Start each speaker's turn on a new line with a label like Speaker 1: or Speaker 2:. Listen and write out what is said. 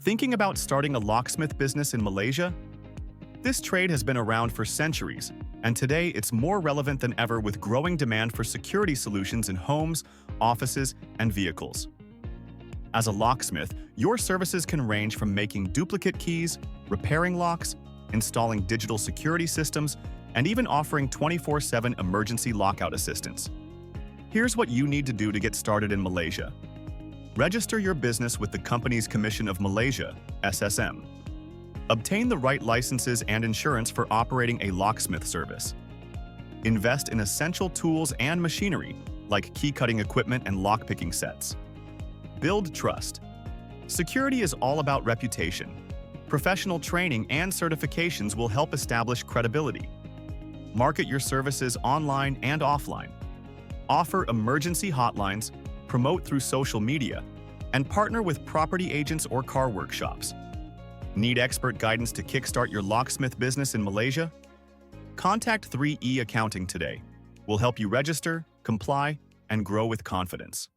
Speaker 1: Thinking about starting a locksmith business in Malaysia? This trade has been around for centuries, and today it's more relevant than ever with growing demand for security solutions in homes, offices, and vehicles. As a locksmith, your services can range from making duplicate keys, repairing locks, installing digital security systems, and even offering 24/7 emergency lockout assistance. Here's what you need to do to get started in Malaysia. Register your business with the Companies Commission of Malaysia, SSM. Obtain the right licenses and insurance for operating a locksmith service. Invest in essential tools and machinery, like key-cutting equipment and lock-picking sets. Build trust. Security is all about reputation. Professional training and certifications will help establish credibility. Market your services online and offline. Offer emergency hotlines, promote through social media, and partner with property agents or car workshops. Need expert guidance to kickstart your locksmith business in Malaysia? Contact 3E Accounting today. We'll help you register, comply, and grow with confidence.